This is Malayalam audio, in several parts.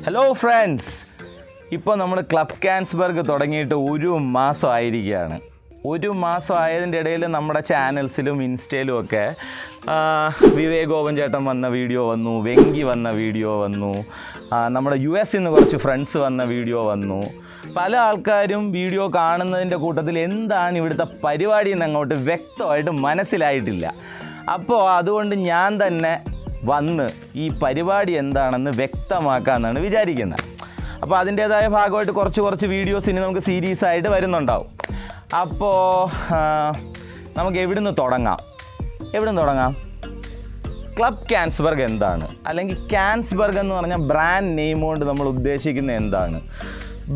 ഹലോ ഫ്രണ്ട്സ്, ഇപ്പോൾ നമ്മൾ ക്ലബ് ക്യാൻസ്ബർഗ് തുടങ്ങിയിട്ട് ഒരു മാസം ആയിരിക്കുകയാണ്. ഒരു മാസം ആയതിൻ്റെ ഇടയിൽ നമ്മുടെ ചാനൽസിലും ഇൻസ്റ്റയിലും ഒക്കെ വിവേക് ഗോപൻ ചേട്ടൻ വന്ന വീഡിയോ വന്നു, വെങ്കി വന്ന വീഡിയോ വന്നു, നമ്മുടെ US നിന്ന് കുറച്ച് ഫ്രണ്ട്സ് വന്ന വീഡിയോ വന്നു. പല ആൾക്കാരും വീഡിയോ കാണുന്നതിൻ്റെ കൂട്ടത്തിൽ എന്താണ് ഇവിടുത്തെ പരിപാടി എന്ന് അങ്ങോട്ട് വ്യക്തമായിട്ട് മനസ്സിലായിട്ടില്ല. അപ്പോൾ അതുകൊണ്ട് ഞാൻ തന്നെ വന്ന് ഈ പരിപാടി എന്താണെന്ന് വ്യക്തമാക്കാമെന്നാണ് വിചാരിക്കുന്നത്. അപ്പോൾ അതിൻ്റേതായ ഭാഗമായിട്ട് കുറച്ച് വീഡിയോസ് ഇനി നമുക്ക് സീരീസ് ആയിട്ട് വരുന്നുണ്ടാവും. അപ്പോൾ നമുക്ക് എവിടുന്ന് തുടങ്ങാം? ക്ലബ് ക്യാൻസ്ബർഗ് എന്താണ്, അല്ലെങ്കിൽ ക്യാൻസ്ബർഗ് എന്ന് പറഞ്ഞാൽ ബ്രാൻഡ് നെയിം കൊണ്ട് നമ്മൾ ഉദ്ദേശിക്കുന്നത് എന്താണ്?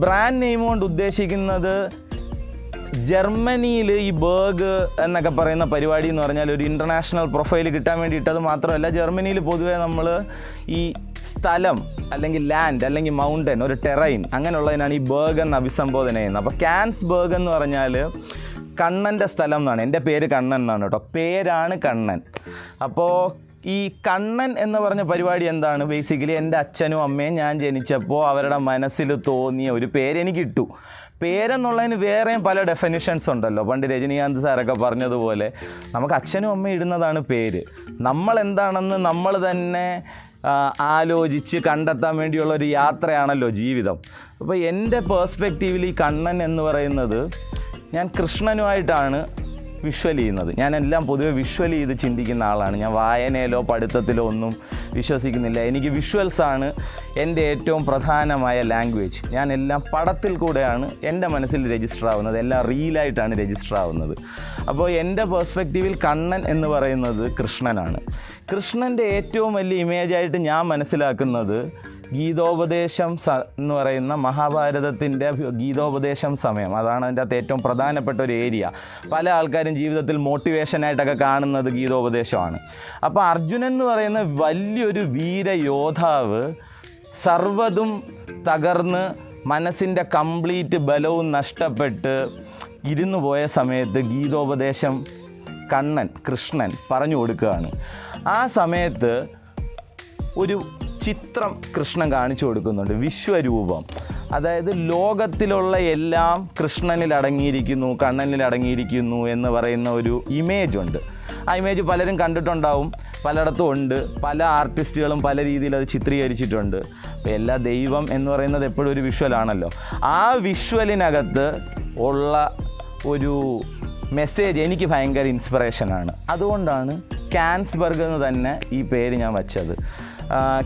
ബ്രാൻഡ് നെയിം കൊണ്ട് ഉദ്ദേശിക്കുന്നത് ജർമ്മനിയിൽ ഈ ബർഗ് എന്നൊക്കെ പറയുന്ന പരിപാടി എന്ന് പറഞ്ഞാൽ ഒരു ഇൻ്റർനാഷണൽ പ്രൊഫൈൽ കിട്ടാൻ വേണ്ടിയിട്ടത് മാത്രമല്ല, ജർമ്മനിയിൽ പൊതുവേ നമ്മൾ ഈ സ്ഥലം അല്ലെങ്കിൽ ലാൻഡ് അല്ലെങ്കിൽ മൗണ്ടൻ, ഒരു ടെറൈൻ അങ്ങനെയുള്ളതിനാണ് ഈ ബർഗ് എന്ന് അഭിസംബോധന ചെയ്യുന്നത്. അപ്പോൾ ക്യാൻസ്ബർഗ് എന്ന് പറഞ്ഞാൽ കണ്ണൻ്റെ സ്ഥലം എന്നാണ്. എൻ്റെ പേര് കണ്ണൻ എന്നാണ് കേട്ടോ, പേരാണ് കണ്ണൻ. അപ്പോൾ ഈ കണ്ണൻ എന്ന് പറഞ്ഞ പരിപാടി എന്താണ്? ബേസിക്കലി എൻ്റെ അച്ഛനും അമ്മയും ഞാൻ ജനിച്ചപ്പോൾ അവരുടെ മനസ്സിൽ തോന്നിയ ഒരു പേരെനിക്കിട്ടു. പേരെന്നുള്ളതിന് വേറെയും പല ഡെഫിനിഷൻസ് ഉണ്ടല്ലോ. പണ്ട് രജനീകാന്ത് സാറൊക്കെ പറഞ്ഞതുപോലെ നമുക്ക് അച്ഛനും അമ്മയും ഇടുന്നതാണ് പേര്. നമ്മളെന്താണെന്ന് നമ്മൾ തന്നെ ആലോചിച്ച് കണ്ടെത്താൻ വേണ്ടിയുള്ള ഒരു യാത്രയാണല്ലോ ജീവിതം. അപ്പോൾ എൻ്റെ പേഴ്സ്പെക്റ്റീവിൽ ഈ കണ്ണൻ എന്ന് പറയുന്നത് ഞാൻ കൃഷ്ണനുമായിട്ടാണ് വിഷ്വൽ ചെയ്യുന്നത്. ഞാനെല്ലാം പൊതുവെ വിഷ്വൽ ചെയ്ത് ചിന്തിക്കുന്ന ആളാണ്. ഞാൻ വായനയിലോ പഠിത്തത്തിലോ ഒന്നും വിശ്വസിക്കുന്നില്ല. എനിക്ക് വിഷ്വൽസാണ് എൻ്റെ ഏറ്റവും പ്രധാനമായ ലാംഗ്വേജ്. ഞാൻ എല്ലാം പടത്തിൽ കൂടെയാണ് എൻ്റെ മനസ്സിൽ രജിസ്റ്റർ ആവുന്നത്, എല്ലാം റീലായിട്ടാണ് രജിസ്റ്റർ ആവുന്നത്. അപ്പോൾ എൻ്റെ പേഴ്സ്പെക്റ്റീവിൽ കണ്ണൻ എന്ന് പറയുന്നത് കൃഷ്ണനാണ്. കൃഷ്ണൻ്റെ ഏറ്റവും വലിയ ഇമേജായിട്ട് ഞാൻ മനസ്സിലാക്കുന്നത് ഗീതോപദേശം എന്ന് പറയുന്ന മഹാഭാരതത്തിൻ്റെ ഗീതോപദേശം സമയം. അതാണ് അതിൻ്റെ അകത്ത് ഏറ്റവും പ്രധാനപ്പെട്ട ഒരു ഏരിയ. പല ആൾക്കാരും ജീവിതത്തിൽ മോട്ടിവേഷനായിട്ടൊക്കെ കാണുന്നത് ഗീതോപദേശമാണ്. അപ്പോൾ അർജുനൻ എന്ന് പറയുന്ന വലിയൊരു വീരയോദ്ധാവ് സർവ്വതും തകർന്ന് മനസ്സിൻ്റെ കംപ്ലീറ്റ് ബലവും നഷ്ടപ്പെട്ട് ഇരുന്നു പോയ സമയത്ത് ഗീതോപദേശം കൃഷ്ണൻ പറഞ്ഞു കൊടുക്കുകയാണ്. ആ സമയത്ത് ഒരു ചിത്രം കൃഷ്ണൻ കാണിച്ചു കൊടുക്കുന്നുണ്ട്, വിശ്വരൂപം. അതായത് ലോകത്തിലുള്ള എല്ലാം കൃഷ്ണനിൽ അടങ്ങിയിരിക്കുന്നു, കണ്ണനിൽ അടങ്ങിയിരിക്കുന്നു എന്ന് പറയുന്ന ഒരു ഇമേജ് ഉണ്ട്. ആ ഇമേജ് പലരും കണ്ടിട്ടുണ്ടാവും, പലയിടത്തും ഉണ്ട്. പല ആർട്ടിസ്റ്റുകളും പല രീതിയിൽ അത് ചിത്രീകരിച്ചിട്ടുണ്ട്. അപ്പോൾ എല്ലാ ദൈവം എന്ന് പറയുന്നത് എപ്പോഴും ഒരു വിഷ്വലാണല്ലോ. ആ വിഷ്വലിനകത്ത് ഉള്ള ഒരു മെസ്സേജ് എനിക്ക് ഭയങ്കര ഇൻസ്പിറേഷനാണ്. അതുകൊണ്ടാണ് ക്യാൻസ്ബർഗ് എന്ന് തന്നെ ഈ പേര് ഞാൻ വച്ചത്.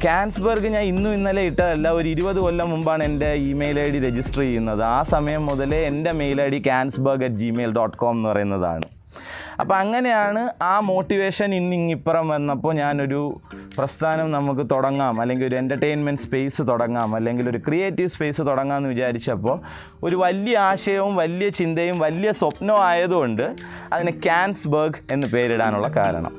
ക്യാൻസ്ബർഗ് ഞാൻ ഇന്നലെ ഇട്ടതല്ല, ഒരു 20 കൊല്ലം മുമ്പാണ് എൻ്റെ ഇമെയിൽ ID രജിസ്റ്റർ ചെയ്യുന്നത്. ആ സമയം മുതലേ എൻ്റെ മെയിൽ ID cansburg@gmail.com എന്ന് പറയുന്നതാണ്. അപ്പോൾ അങ്ങനെയാണ് ആ മോട്ടിവേഷൻ ഇന്നിങ്ങിപ്പുറം വന്നപ്പോൾ ഞാനൊരു പ്രസ്ഥാനം നമുക്ക് തുടങ്ങാം, അല്ലെങ്കിൽ ഒരു എൻ്റർടൈൻമെൻറ്റ് സ്പേസ് തുടങ്ങാം, അല്ലെങ്കിൽ ഒരു ക്രിയേറ്റീവ് സ്പേസ് തുടങ്ങാമെന്ന് വിചാരിച്ചപ്പോൾ ഒരു വലിയ ആശയവും വലിയ ചിന്തയും വലിയ സ്വപ്നവും ആയതുകൊണ്ട് അതിന് ക്യാൻസ്ബർഗ് എന്ന് പേരിടാനുള്ള കാരണം.